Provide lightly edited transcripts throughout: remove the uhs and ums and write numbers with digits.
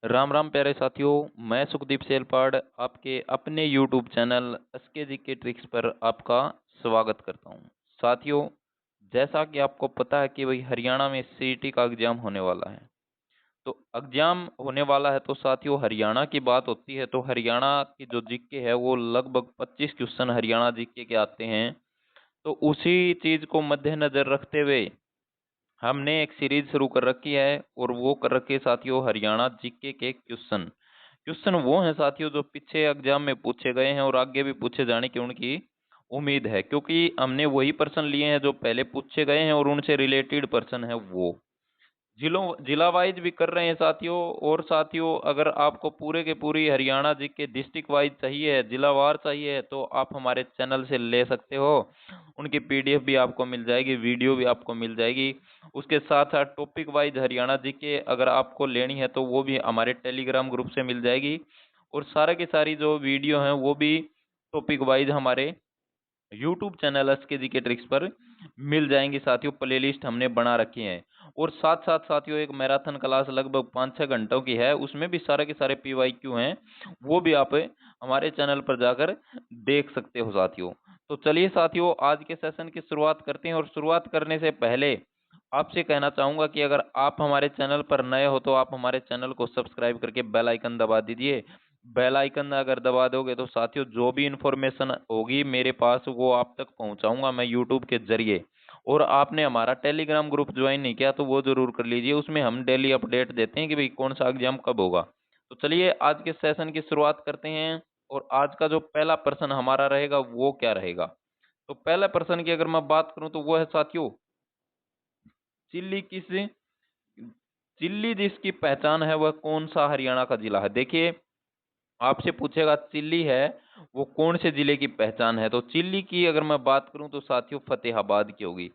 राम राम प्यारे साथियों। मैं सुखदीप सेलपाड़ आपके अपने YouTube चैनल एसके जी के ट्रिक्स पर आपका स्वागत करता हूं। साथियों, जैसा कि आपको पता है कि भाई हरियाणा में सीईटी का एग्जाम होने वाला है। तो एग्जाम होने वाला है तो साथियों हरियाणा की बात होती है तो हरियाणा की जो जीके है वो लगभग 25 क्वेश्चन हरियाणा जीके के आते हैं। तो उसी चीज को मद्देनजर रखते हुए हमने एक सीरीज शुरू कर रखी है और वो कर रखी है साथियों हरियाणा जीके के क्वेश्चन। क्वेश्चन वो हैं साथियों जो पीछे एग्जाम में पूछे गए हैं और आगे भी पूछे जाने की उनकी उम्मीद है, क्योंकि हमने वही प्रश्न लिए हैं जो पहले पूछे गए हैं और उनसे रिलेटेड प्रश्न है वो जिलों जिला वाइज भी कर रहे हैं साथियों। और साथियों अगर आपको पूरे के पूरी हरियाणा जी के डिस्ट्रिक्ट वाइज चाहिए है, जिलावार चाहिए है, तो आप हमारे चैनल से ले सकते हो। उनकी पीडीएफ भी आपको मिल जाएगी, वीडियो भी आपको मिल जाएगी। उसके साथ साथ टॉपिक वाइज हरियाणा जी के अगर आपको लेनी है तो वो भी हमारे टेलीग्राम ग्रुप से मिल जाएगी। और सारे की सारी जो वीडियो हैं वो भी टॉपिक वाइज हमारे यूट्यूब चैनल एस के जी के ट्रिक्स पर मिल जाएंगी साथियों। प्लेलिस्ट हमने बना रखी है। और साथ साथ साथियों एक मैराथन क्लास लगभग 5-6 घंटों की है, उसमें भी सारे के सारे पीवाईक्यू हैं, वो भी आप हमारे चैनल पर जाकर देख सकते हो साथियों। तो चलिए साथियों आज के सेशन की शुरुआत करते हैं। और शुरुआत करने से पहले आपसे कहना चाहूंगा कि अगर आप हमारे चैनल पर नए हो तो आप हमारे चैनल को सब्सक्राइब करके बेल आइकन दबा दीजिए। बेल आइकन अगर दबा दोगे तो साथियों जो भी इंफॉर्मेशन होगी मेरे पास वो आप तक पहुंचाऊंगा मैं यूट्यूब के जरिए। और आपने हमारा टेलीग्राम ग्रुप ज्वाइन नहीं किया तो वो जरूर कर लीजिए, उसमें हम डेली अपडेट देते हैं कि भाई कौन सा एग्जाम कब होगा। तो चलिए आज के सेशन की शुरुआत करते हैं। और आज का जो पहला प्रश्न हमारा रहेगा वो क्या रहेगा। तो पहला प्रश्न की अगर मैं बात करूं तो वो है साथियों, चिल्ली किस चिल्ली जिसकी पहचान है वह कौन सा हरियाणा का जिला है। देखिए आपसे पूछेगा चिल्ली है वो कौन से जिले की पहचान है। तो चिल्ली की अगर मैं बात करूं तो साथियों फतेहाबाद की होगी।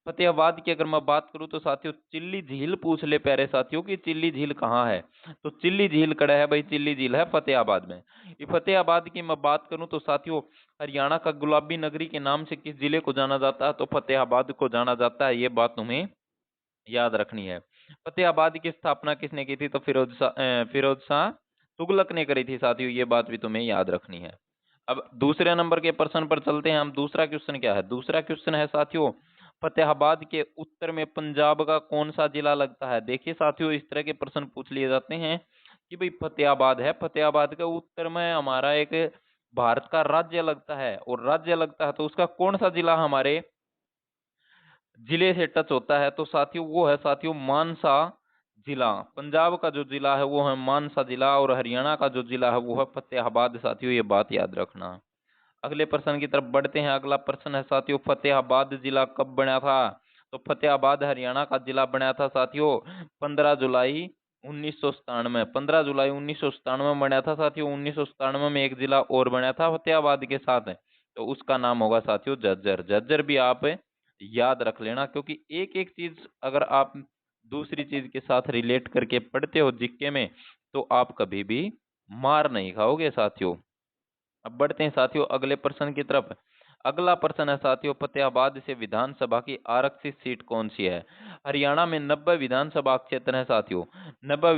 फतेहाबाद की अगर मैं बात करूं तो साथियों चिल्ली झील पूछ ले प्यारे साथियों कि चिल्ली झील कहाँ है। तो चिल्ली झील कड़ा है भाई, चिल्ली झील है फतेहाबाद में। ये फतेहाबाद की मैं बात करूं तो साथियों हरियाणा का गुलाबी नगरी के नाम से किस जिले को जाना जाता है, तो फतेहाबाद को जाना जाता है। ये बात तुम्हें याद रखनी है। फतेहाबाद की स्थापना किसने की थी, तो फिरोज शाह तुगलक ने करी थी साथियों, ये बात भी तुम्हें याद रखनी है। अब दूसरे नंबर के प्रश्न पर चलते हैं हम। दूसरा क्वेश्चन क्या है, दूसरा क्वेश्चन है साथियों फतेहाबाद के उत्तर में पंजाब का कौन सा जिला लगता है। देखिए साथियों इस तरह के प्रश्न पूछ लिए जाते हैं कि भाई फतेहाबाद है, फतेहाबाद के उत्तर में हमारा एक भारत का राज्य लगता है और राज्य लगता है तो उसका कौन सा जिला हमारे जिले से टच होता है। तो साथियों वो है साथियों मानसा जिला। पंजाब का जो जिला है वो है मानसा जिला और हरियाणा का जो जिला है वो है फतेहाबाद साथियों, ये बात याद रखना। अगले प्रश्न की तरफ बढ़ते हैं। अगला प्रश्न है साथियों फतेहाबाद जिला कब बना था। तो फतेहाबाद हरियाणा का जिला बना था साथियों 15 जुलाई 1997। 15 जुलाई 1997 में बना था साथियों। 1997 में एक जिला और बना था फतेहाबाद के साथ, तो उसका नाम होगा साथियों झज्जर। झज्जर भी आप याद रख लेना, क्योंकि एक एक चीज अगर आप दूसरी चीज के साथ रिलेट करके पढ़ते हो जीके में तो आप कभी भी मार नहीं खाओगे साथियों। अब बढ़ते हैं साथियों अगले प्रश्न की तरफ। अगला प्रश्न है साथियों फतेहाबाद से विधानसभा की आरक्षित सीट कौन सी है। हरियाणा में 90 विधानसभा क्षेत्र हैं साथियों। 90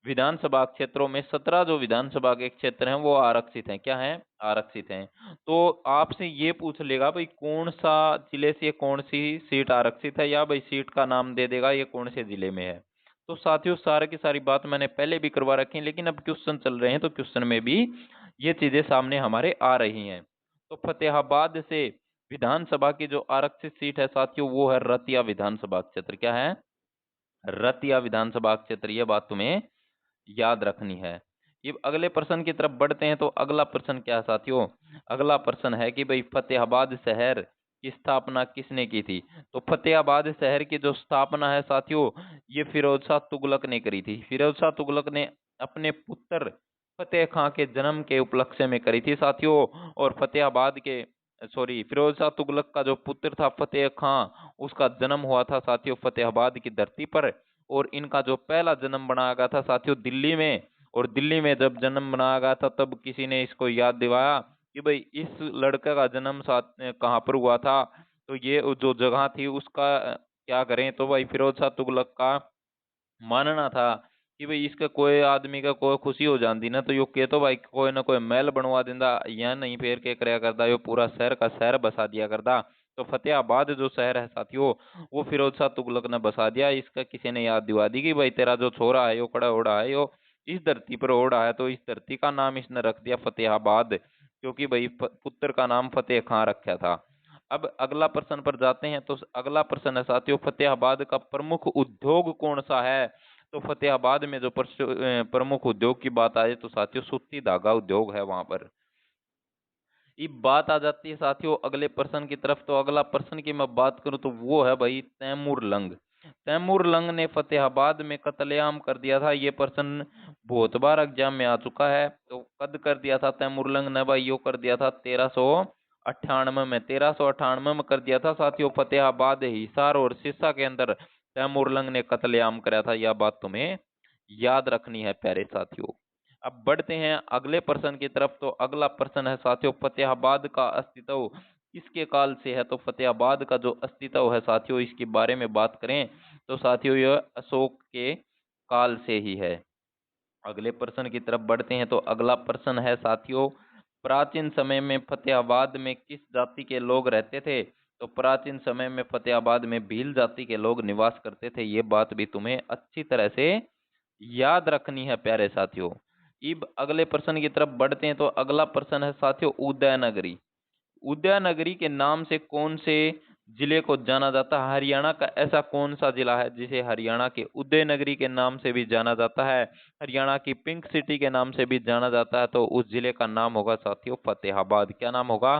विधानसभा क्षेत्रों में 17 जो विधानसभा के क्षेत्र हैं वो आरक्षित हैं। क्या हैं, आरक्षित हैं। तो आपसे ये पूछ लेगा भाई कौन सा जिले से कौन सी सीट आरक्षित है, या भाई सीट का नाम दे देगा ये कौन से जिले में है। तो साथियों सारे की सारी बात मैंने पहले भी करवा रखी है, लेकिन अब क्वेश्चन चल रहे हैं तो क्वेश्चन में भी ये चीजें सामने हमारे आ रही हैं। तो फतेहाबाद से विधानसभा की जो आरक्षित सीट है साथियों वो है रतिया विधानसभा क्षेत्र। क्या है, रतिया विधानसभा क्षेत्र, ये बात तुम्हें याद रखनी है। ये अगले प्रश्न की तरफ बढ़ते हैं। तो अगला प्रश्न क्या है साथियों, अगला प्रश्न है कि भाई फतेहाबाद शहर की स्थापना किसने की थी। तो फतेहाबाद शहर की जो स्थापना है साथियों ये फिरोज शाह तुगलक ने करी थी। फिरोज शाह तुगलक ने अपने पुत्र फतेह खां के जन्म के उपलक्ष्य में करी थी साथियों। और फतेहाबाद के फिरोज शाह तुगलक का जो पुत्र था फतेह खां उसका जन्म हुआ था साथियों फतेहाबाद की धरती पर। और इनका जो पहला जन्म बनाया गया था साथियों दिल्ली में। और दिल्ली में जब जन्म बनाया गया था तब किसी ने इसको याद दिलाया कि भाई इस लड़के का जन्म कहाँ पर हुआ था। तो ये जो जगह थी उसका क्या करें, तो भाई फिरोज शाह तुगलक का मानना था कि भाई इसका कोई आदमी का कोई खुशी हो जाती ना तो यो के तो भाई कोई ना कोई महल बनवा देंदा या नहीं फेर के करया करदा यो पूरा शहर का शहर बसा दिया करदा। तो फतेहाबाद जो शहर है साथियों वो फिरोज शाह तुगलक ने बसा दिया। इसका किसी ने याद दिवा दी कि भाई तेरा जो छोरा है यो कड़ा ओढ़ा है यो इस धरती पर ओढ़ा है, तो इस धरती का नाम इसने रख दिया फतेहाबाद, क्योंकि भाई पुत्र का नाम फतेह खां रखा था। अब अगला प्रश्न पर जाते हैं। तो अगला प्रश्न है साथियों, फतेहाबाद का प्रमुख उद्योग कौन सा है? तो फतेहाबाद में जो प्रमुख उद्योग की बात आए तो साथियों सूती धागा उद्योग है वहां पर। ये बात आ जाती है साथियों अगले प्रश्न की तरफ। तो अगला प्रश्न की मैं बात करूं तो वो है भाई तैमूर लंग। तैमूर लंग ने फतेहाबाद में कत्लेआम कर दिया था। ये प्रश्न बहुत बार एग्जाम में आ चुका है। तो कद कर दिया था तैमूर लंग ने भाई? यो कर दिया था 1398 में। 1398 में कर दिया था साथियों। फतेहाबाद, हिसार और सिरसा के अंदर तैमूर लंग ने कत्लेआम कराया था। यह बात तुम्हें याद रखनी है प्यारे साथियों। अब बढ़ते हैं अगले प्रश्न की तरफ। तो अगला प्रश्न है साथियों, फतेहाबाद का अस्तित्व किसके काल से है? तो फतेहाबाद का जो अस्तित्व है साथियों इसके बारे में बात करें तो साथियों यह अशोक के काल से ही है। अगले प्रश्न की तरफ बढ़ते हैं। तो अगला प्रश्न है साथियों, प्राचीन समय में फतेहाबाद में किस जाति के लोग रहते थे? तो प्राचीन समय में फतेहाबाद में भील जाति के लोग निवास करते थे। ये बात भी तुम्हें अच्छी तरह से याद रखनी है प्यारे साथियों। अब अगले प्रश्न की तरफ बढ़ते हैं। तो अगला प्रश्न है साथियों, उदयनगरी। उदयनगरी के नाम से कौन से जिले को जाना जाता है? हरियाणा का ऐसा कौन सा जिला है जिसे हरियाणा के उदयनगरी के नाम से भी जाना जाता है, हरियाणा की पिंक सिटी के नाम से भी जाना जाता है? तो उस जिले का नाम होगा साथियों फतेहाबाद। क्या नाम होगा?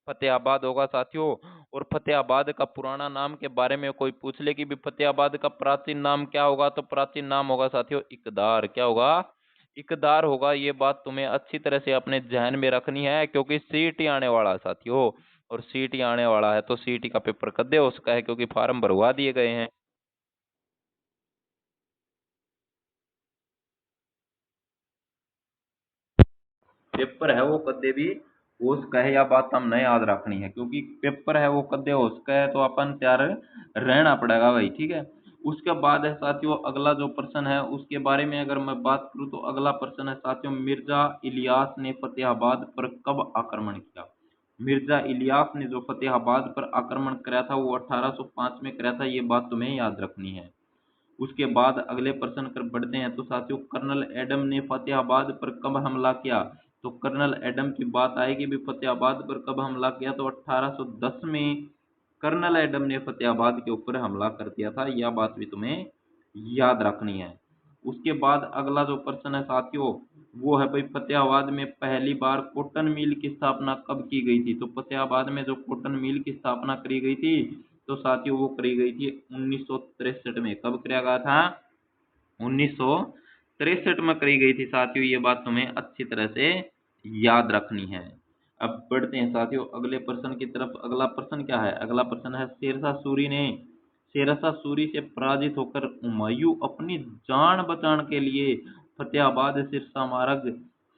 फतेहाबाद होगा साथियों। और फतेहाबाद का पुराना नाम के बारे में कोई पूछ ले कि भी फतेहाबाद का प्राचीन नाम क्या होगा, तो प्राचीन नाम होगा साथियों इकदार। क्या होगा? इकदार होगा। ये बात तुम्हें अच्छी तरह से अपने जहन में रखनी है, क्योंकि सीट ही आने वाला है साथियों। और सीट ही आने वाला है तो सीट का पेपर कद्दे हो सका है, क्योंकि फार्म भरवा दिए गए हैं। पेपर है वो कद्दे भी हो सका है, या बात हमने याद रखनी है, क्योंकि पेपर है वो कद्दे हो सका है तो अपन तैयार रहना पड़ेगा भाई, ठीक है। उसके बाद है साथियों अगला जो प्रश्न है उसके बारे में अगर मैं बात करूं तो अगला प्रश्न है साथियों, मिर्जा इलियास ने फतेहाबाद पर कब आक्रमण किया? मिर्जा इलियास ने जो फतेहाबाद पर आक्रमण कराया था वो 1805 में कराया था। ये बात तुम्हें याद रखनी है। उसके बाद अगले प्रश्न कर बढ़ते हैं। तो साथियों कर्नल एडम ने फतेहाबाद पर कब हमला किया? तो कर्नल एडम की बात आएगी भी फतेहाबाद पर कब हमला किया, तो 1810 में कर्नल एडम ने फतेहाबाद के ऊपर हमला कर दिया था। यह बात भी तुम्हें याद रखनी है। उसके बाद अगला जो प्रश्न है साथियों वो है भाई, फतेहाबाद में पहली बार कॉटन मिल की स्थापना कब की गई थी? तो फतेहाबाद में जो कॉटन मिल की स्थापना करी गई थी तो साथियों वो करी गई थी 1963 में। कब किया गया था? 1963 में करी गई थी साथियों। ये बात तुम्हें अच्छी तरह से याद रखनी है। अब बढ़ते हैं साथियों अगले प्रश्न की तरफ। अगला प्रश्न क्या है? अगला प्रश्न है, शेरशाह सूरी से पराजित होकर हुमायूं अपनी जान बचाने के लिए फतेहाबाद सिरसा मार्ग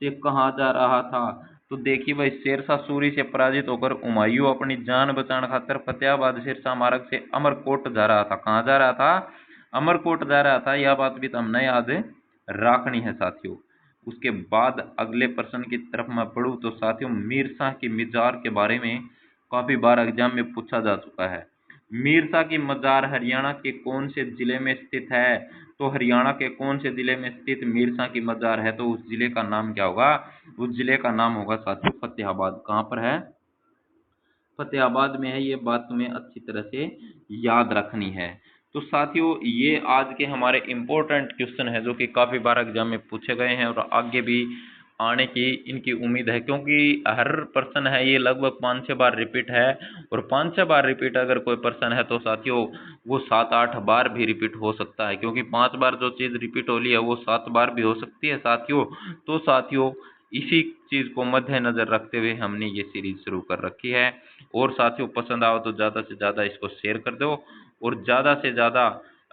से कहाँ जा रहा था? तो देखिए भाई, शेरशाह सूरी से पराजित होकर हुमायूं अपनी जान बचाने खातर फतेहाबाद सिरसा मार्ग से अमरकोट जा रहा था। कहाँ जा रहा था? अमरकोट जा रहा था। यह बात भी तो हमने याद रखनी है साथियों। उसके बाद अगले प्रश्न की तरफ मैं पढ़ूं तो साथियों, मीर शाह की मजार के बारे में काफी बार एग्जाम में पूछा जा चुका है। मीर शाह की मजार हरियाणा के कौन से जिले में स्थित है? तो हरियाणा के कौन से जिले में स्थित मीर शाह की मजार है? तो उस जिले का नाम क्या होगा? उस जिले का नाम होगा साथियों फतेहाबाद। कहाँ पर है? फतेहाबाद में है। ये बात तुम्हें अच्छी तरह से याद रखनी है। तो साथियों ये आज के हमारे इम्पोर्टेंट क्वेश्चन है जो कि काफ़ी बार एग्जाम में पूछे गए हैं और आगे भी आने की इनकी उम्मीद है, क्योंकि हर प्रश्न है ये लगभग 5-6 बार रिपीट है। और 5-6 बार रिपीट अगर कोई प्रश्न है तो साथियों वो 7-8 बार भी रिपीट हो सकता है, क्योंकि 5 बार जो चीज़ रिपीट हो रही है वो 7 बार भी हो सकती है साथियों। तो साथियों इसी चीज़ को मद्देनजर रखते हुए हमने ये सीरीज शुरू कर रखी है। और साथियों पसंद आओ तो ज़्यादा से ज़्यादा इसको शेयर कर दो, और ज़्यादा से ज़्यादा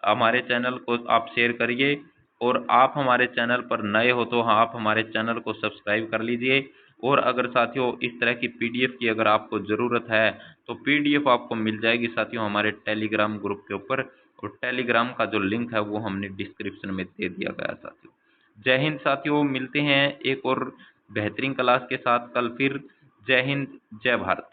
हमारे चैनल को आप शेयर करिए। और आप हमारे चैनल पर नए हो तो हाँ आप हमारे चैनल को सब्सक्राइब कर लीजिए। और अगर साथियों इस तरह की पीडीएफ की अगर आपको ज़रूरत है तो पीडीएफ आपको मिल जाएगी साथियों हमारे टेलीग्राम ग्रुप के ऊपर। और टेलीग्राम का जो लिंक है वो हमने डिस्क्रिप्शन में दे दिया गया साथियों। जय हिंद साथियों, मिलते हैं एक और बेहतरीन क्लास के साथ कल फिर। जय हिंद, जय भारत।